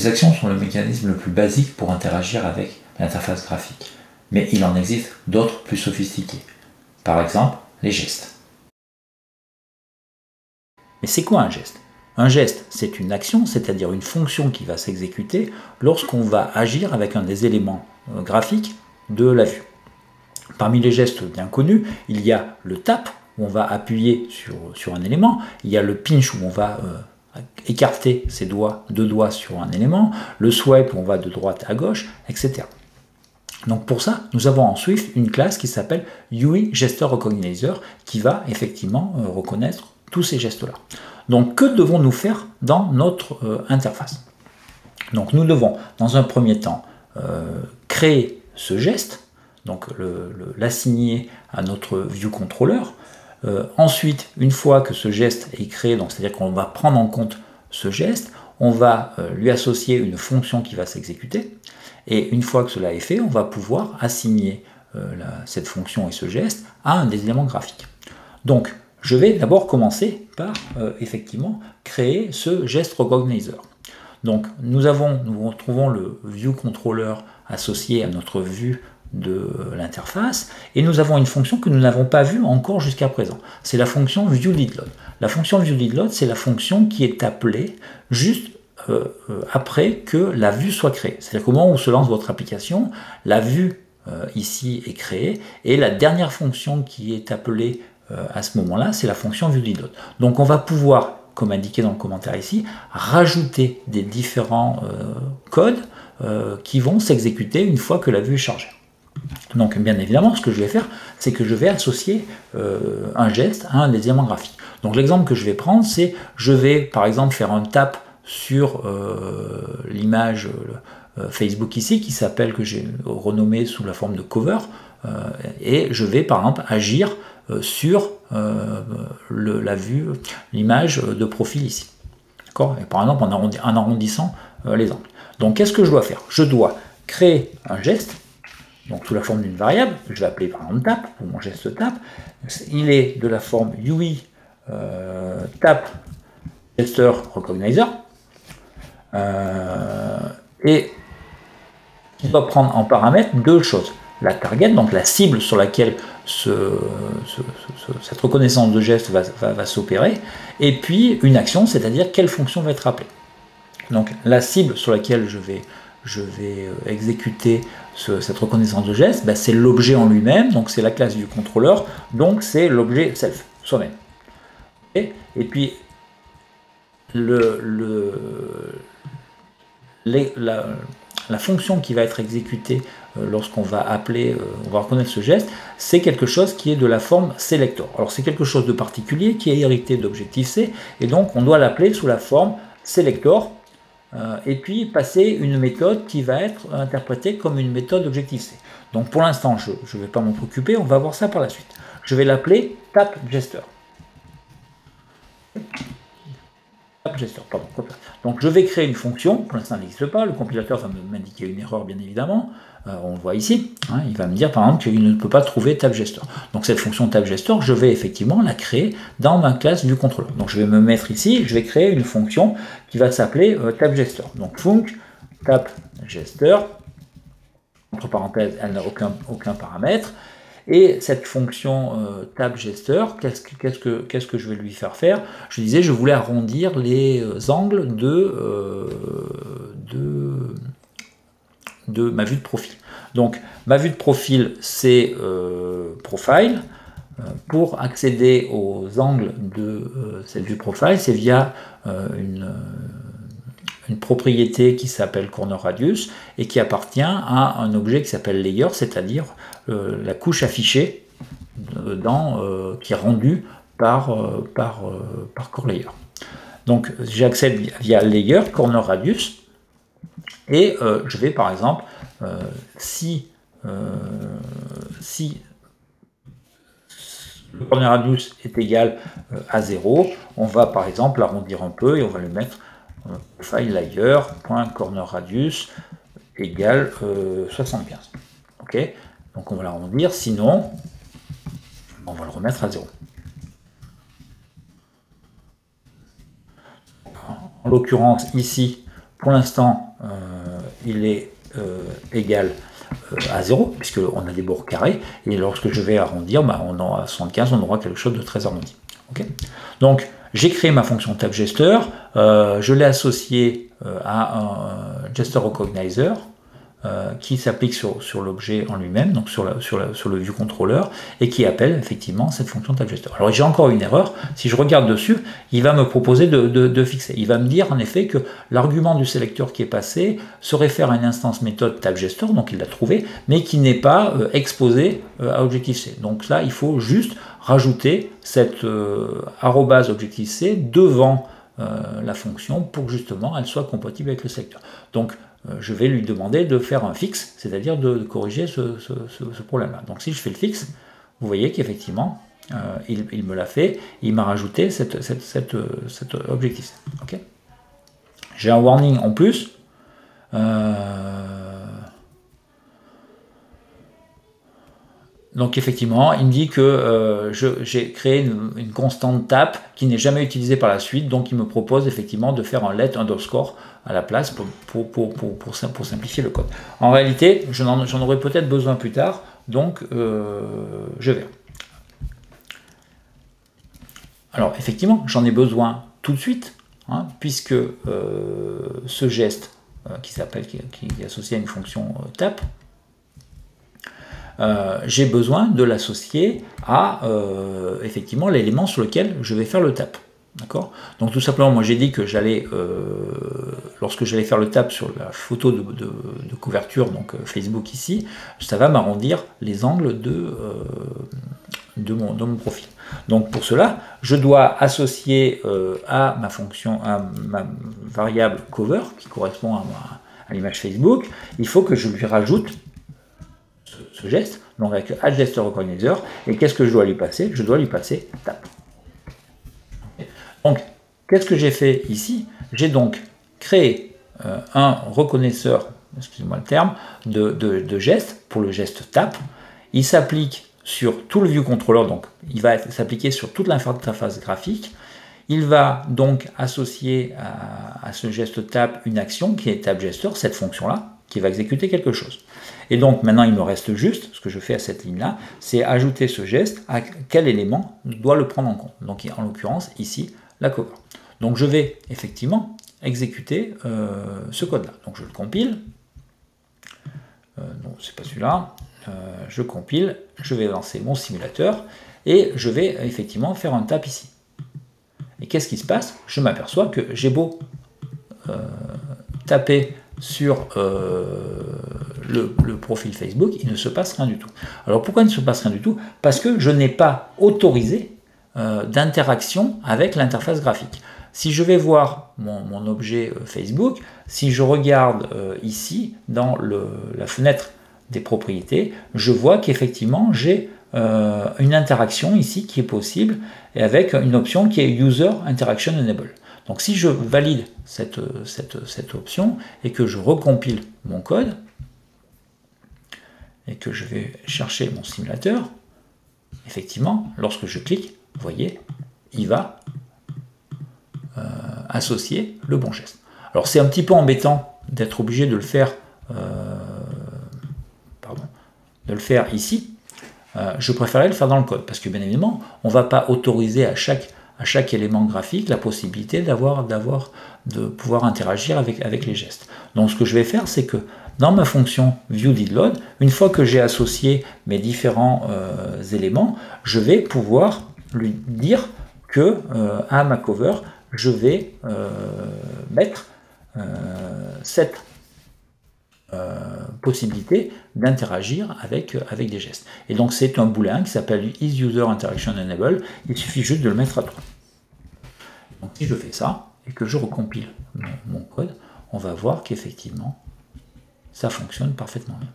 Les actions sont le mécanisme le plus basique pour interagir avec l'interface graphique, mais il en existe d'autres plus sophistiqués. Par exemple, les gestes. Mais c'est quoi un geste? Un geste, c'est une action, c'est-à-dire une fonction qui va s'exécuter lorsqu'on va agir avec un des éléments graphiques de la vue. Parmi les gestes bien connus, il y a le tap, où on va appuyer sur un élément, il y a le pinch, où on va écarter ses deux doigts sur un élément, le swipe, où on va de droite à gauche, etc. Donc pour ça, nous avons en Swift une classe qui s'appelle UI Gesture Recognizer, qui va effectivement reconnaître tous ces gestes-là. Donc que devons-nous faire dans notre interface? Donc nous devons, dans un premier temps, créer ce geste, donc l'assigner à notre ViewController. Ensuite, une fois que ce geste est créé, donc c'est-à-dire qu'on va prendre en compte ce geste, on va lui associer une fonction qui va s'exécuter. Et une fois que cela est fait, on va pouvoir assigner cette fonction et ce geste à un des éléments graphiques. Donc, je vais d'abord commencer par effectivement créer ce geste recognizer. Donc, nous retrouvons le ViewController associé à notre vue de l'interface, et nous avons une fonction que nous n'avons pas vue encore jusqu'à présent. C'est la fonction ViewLeadLoad. La fonction ViewLeadLoad, c'est la fonction qui est appelée juste après que la vue soit créée. C'est-à-dire qu'au moment où se lance votre application, la vue ici est créée, et la dernière fonction qui est appelée à ce moment-là, c'est la fonction ViewLeadLoad. Donc on va pouvoir, comme indiqué dans le commentaire ici, rajouter des différents codes qui vont s'exécuter une fois que la vue est chargée. Donc bien évidemment, ce que je vais faire, c'est que je vais associer un geste à un des éléments graphiques. Donc l'exemple que je vais prendre, c'est je vais par exemple faire un tap sur l'image Facebook ici, qui s'appelle, que j'ai renommé sous la forme de cover, et je vais par exemple agir sur la vue, l'image de profil ici. D'accord? Et par exemple en arrondissant les angles. Donc qu'est-ce que je dois faire? Je dois créer un geste, donc sous la forme d'une variable, que je vais appeler par exemple tap, pour mon geste tap. Il est de la forme UI tap gesture recognizer. Et on doit prendre en paramètre deux choses. La target, donc la cible sur laquelle cette reconnaissance de geste va s'opérer, et puis une action, c'est-à-dire quelle fonction va être appelée. Donc la cible sur laquelle je vais exécuter cette reconnaissance de geste, ben, c'est l'objet en lui-même, donc c'est la classe du contrôleur, donc c'est l'objet self, soi-même. Et puis la fonction qui va être exécutée lorsqu'on va appeler, on va reconnaître ce geste, c'est quelque chose qui est de la forme selector. Alors c'est quelque chose de particulier qui est hérité d'Objective-C, et donc on doit l'appeler sous la forme selector, et puis passer une méthode qui va être interprétée comme une méthode Objective-C. Donc pour l'instant, je ne vais pas m'en préoccuper, on va voir ça par la suite. Je vais l'appeler tapGesture. Donc je vais créer une fonction, pour l'instant elle n'existe pas, le compilateur va m'indiquer une erreur bien évidemment, on le voit ici, hein, il va me dire par exemple qu'il ne peut pas trouver tapGesture. Donc cette fonction tapGesture, je vais effectivement la créer dans ma classe ViewController. Donc je vais me mettre ici, je vais créer une fonction qui va s'appeler tapGesture. Donc func tapGesture, entre parenthèses, elle n'a aucun paramètre. Et cette fonction tapGesture, qu'est-ce que je vais lui faire faire? Je disais, je voulais arrondir les angles de ma vue de profil. Donc, ma vue de profil, c'est Profile. Pour accéder aux angles de cette vue Profile, c'est via une propriété qui s'appelle Corner Radius et qui appartient à un objet qui s'appelle Layer, c'est-à-dire la couche affichée qui est rendue par Core Layer. Donc j'accède via Layer, Corner Radius, et je vais par exemple, si le corner radius est égal à 0, on va par exemple arrondir un peu et on va le mettre file layer.cornerRadius égale 75. Ok, donc on va l'arrondir, sinon on va le remettre à 0. En l'occurrence ici, pour l'instant, il est égal à 0, puisqu'on a des bords carrés, et lorsque je vais arrondir, on aura 75, on aura quelque chose de très arrondi. Okay, donc, j'ai créé ma fonction TapGester, je l'ai associée à un Gesture Recognizer qui s'applique sur l'objet en lui-même, donc sur le view controller, et qui appelle effectivement cette fonction TapGester. Alors j'ai encore une erreur, si je regarde dessus, il va me proposer de fixer. Il va me dire en effet que l'argument du sélecteur qui est passé se réfère à une instance méthode TapGester, donc il l'a trouvé, mais qui n'est pas exposé à Objective-C. Donc là, il faut juste rajouter cette arrobase Objective-C devant la fonction pour que justement elle soit compatible avec le sélecteur. Donc je vais lui demander de faire un fixe, c'est-à-dire de corriger ce problème-là. Donc si je fais le fixe, vous voyez qu'effectivement, il me l'a fait, il m'a rajouté cet objectif. Okay, j'ai un warning en plus. Donc effectivement, il me dit que j'ai créé une constante tap qui n'est jamais utilisée par la suite, donc il me propose effectivement de faire un let underscore à la place pour simplifier le code. En réalité, j'en aurai peut-être besoin plus tard, donc je verrai. Alors effectivement, j'en ai besoin tout de suite, hein, puisque ce geste qui est associé à une fonction tap, j'ai besoin de l'associer à effectivement l'élément sur lequel je vais faire le tap. D'accord ? Donc tout simplement, moi j'ai dit que j'allais, lorsque j'allais faire le tap sur la photo de couverture, donc Facebook ici, ça va m'arrondir les angles de mon profil. Donc pour cela, je dois associer à ma fonction, à ma variable cover, qui correspond à l'image Facebook, il faut que je lui rajoute ce geste, donc avec Gesture Recognizer, et qu'est-ce que je dois lui passer? Je dois lui passer tap. Donc, qu'est-ce que j'ai fait ici? J'ai donc créé un reconnaisseur, excusez-moi le terme, de geste pour le geste tap. Il s'applique sur tout le view controller, donc il va s'appliquer sur toute l'interface graphique. Il va donc associer à ce geste tap une action qui est TapGester, cette fonction-là, qui va exécuter quelque chose. Et donc maintenant il me reste juste, ce que je fais à cette ligne-là, c'est ajouter ce geste à quel élément doit le prendre en compte. Donc en l'occurrence ici, la cover. Donc je vais effectivement exécuter ce code-là. Donc je le compile. Non, c'est pas celui-là. Je compile, je vais lancer mon simulateur et je vais effectivement faire un tap ici. Et qu'est-ce qui se passe? Je m'aperçois que j'ai beau taper sur le profil Facebook, il ne se passe rien du tout. Alors pourquoi il ne se passe rien du tout? Parce que je n'ai pas autorisé d'interaction avec l'interface graphique. Si je vais voir mon objet Facebook, si je regarde ici, dans la fenêtre des propriétés, je vois qu'effectivement j'ai une interaction ici qui est possible, et avec une option qui est User Interaction Enable. Donc si je valide cette option et que je recompile mon code, et que je vais chercher mon simulateur, effectivement, lorsque je clique, vous voyez, il va associer le bon geste. Alors c'est un petit peu embêtant d'être obligé de le faire, ici. Je préférais le faire dans le code, parce que bien évidemment, on ne va pas autoriser à chaque élément graphique la possibilité de pouvoir interagir avec les gestes. Donc ce que je vais faire, c'est que dans ma fonction viewDidLoad, une fois que j'ai associé mes différents éléments, je vais pouvoir lui dire que à ma cover, je vais mettre cette possibilité d'interagir avec des gestes. Et donc c'est un booléen qui s'appelle isUserInteractionEnable, il suffit juste de le mettre à true. Donc si je fais ça, et que je recompile mon code, on va voir qu'effectivement, ça fonctionne parfaitement bien.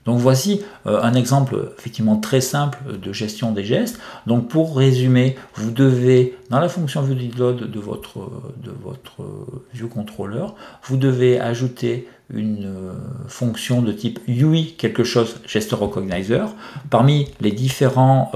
Donc voici un exemple effectivement très simple de gestion des gestes. Donc pour résumer, vous devez, dans la fonction viewDidLoad de votre view controller, vous devez ajouter une fonction de type UI quelque chose Gesture Recognizer. Parmi les différents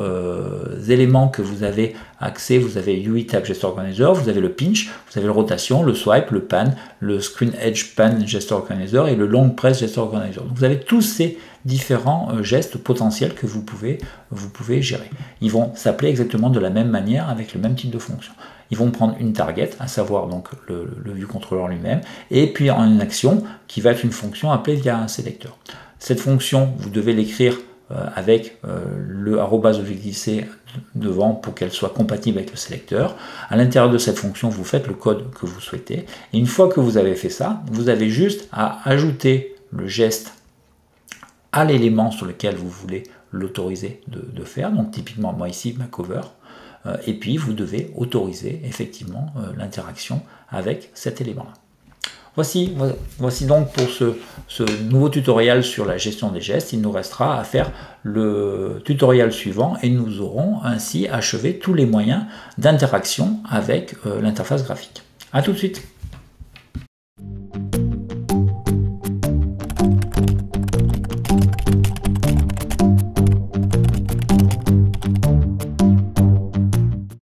éléments que vous avez accès, vous avez UI Tab Gesture Recognizer, vous avez le pinch, vous avez le rotation, le swipe, le pan, le screen edge pan Gesture Recognizer et le long press Gesture Recognizer. Donc vous avez tous ces différents gestes potentiels que vous pouvez gérer. Ils vont s'appeler exactement de la même manière avec le même type de fonction. Ils vont prendre une target, à savoir donc le view controller lui-même, et puis en une action qui va être une fonction appelée via un sélecteur. Cette fonction, vous devez l'écrire avec le @objectif-c devant pour qu'elle soit compatible avec le sélecteur. À l'intérieur de cette fonction, vous faites le code que vous souhaitez. Et une fois que vous avez fait ça, vous avez juste à ajouter le geste à l'élément sur lequel vous voulez l'autoriser de faire. Donc typiquement, moi ici, ma cover. Et puis, vous devez autoriser effectivement l'interaction avec cet élément-là. Voici donc pour ce nouveau tutoriel sur la gestion des gestes. Il nous restera à faire le tutoriel suivant et nous aurons ainsi achevé tous les moyens d'interaction avec l'interface graphique. A tout de suite.